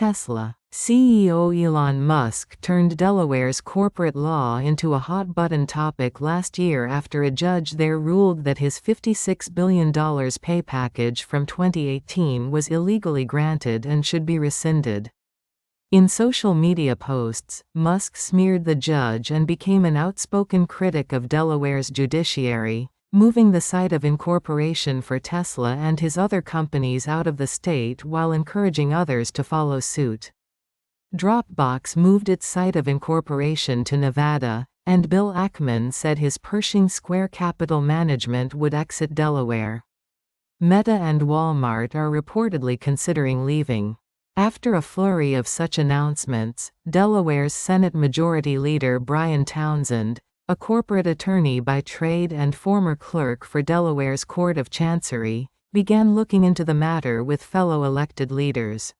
Tesla CEO Elon Musk turned Delaware's corporate law into a hot-button topic last year after a judge there ruled that his $56 billion pay package from 2018 was illegally granted and should be rescinded. In social media posts, Musk smeared the judge and became an outspoken critic of Delaware's judiciary, moving the site of incorporation for Tesla and his other companies out of the state while encouraging others to follow suit. Dropbox moved its site of incorporation to Nevada, and Bill Ackman said his Pershing Square Capital Management would exit Delaware. Meta and Walmart are reportedly considering leaving. After a flurry of such announcements, Delaware's Senate Majority Leader Brian Townsend, a corporate attorney by trade and former clerk for Delaware's Court of Chancery, began looking into the matter with fellow elected leaders.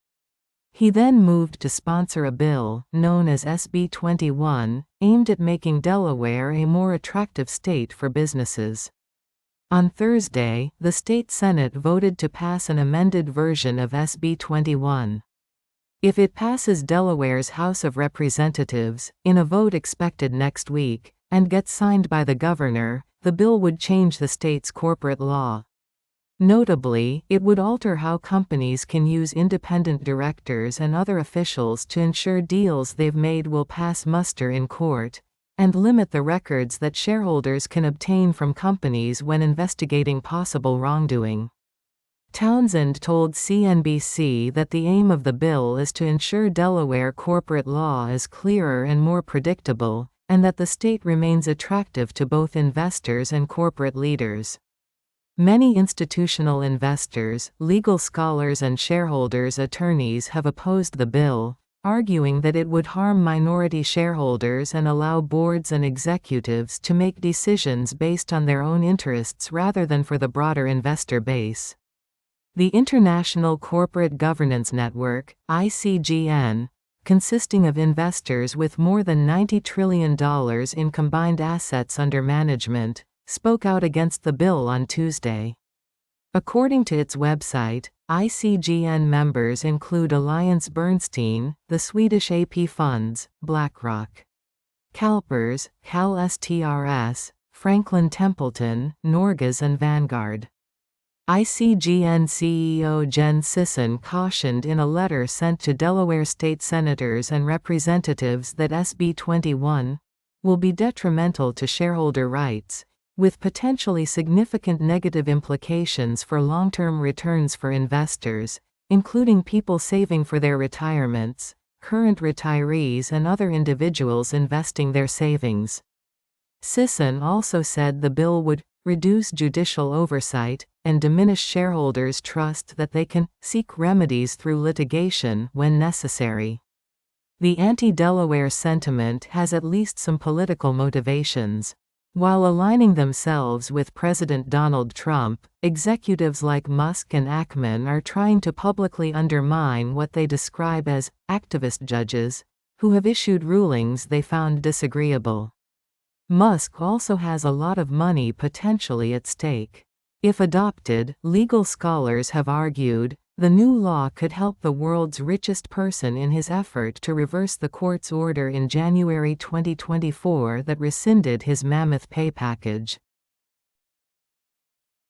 He then moved to sponsor a bill, known as SB 21, aimed at making Delaware a more attractive state for businesses. On Thursday, the state Senate voted to pass an amended version of SB 21. If it passes Delaware's House of Representatives, in a vote expected next week, and gets signed by the governor, the bill would change the state's corporate law. Notably, it would alter how companies can use independent directors and other officials to ensure deals they've made will pass muster in court, and limit the records that shareholders can obtain from companies when investigating possible wrongdoing. Townsend told CNBC that the aim of the bill is to ensure Delaware corporate law is clearer and more predictable, and that the state remains attractive to both investors and corporate leaders. Many institutional investors, legal scholars and shareholders' attorneys have opposed the bill, arguing that it would harm minority shareholders and allow boards and executives to make decisions based on their own interests rather than for the broader investor base. The International Corporate Governance Network, ICGN, consisting of investors with more than $90 trillion in combined assets under management, spoke out against the bill on Tuesday. According to its website, ICGN members include Alliance Bernstein, the Swedish AP Funds, BlackRock, CalPERS, CalSTRS, Franklin Templeton, Norges and Vanguard. ICGN CEO Jen Sisson cautioned in a letter sent to Delaware state senators and representatives that SB 21 will be detrimental to shareholder rights, with potentially significant negative implications for long-term returns for investors, including people saving for their retirements, current retirees and other individuals investing their savings. Sisson also said the bill would reduce judicial oversight and diminish shareholders' trust that they can seek remedies through litigation when necessary. The anti-Delaware sentiment has at least some political motivations. While aligning themselves with President Donald Trump, executives like Musk and Ackman are trying to publicly undermine what they describe as activist judges, who have issued rulings they found disagreeable. Musk also has a lot of money potentially at stake. If adopted, legal scholars have argued, the new law could help the world's richest person in his effort to reverse the court's order in January 2024 that rescinded his mammoth pay package.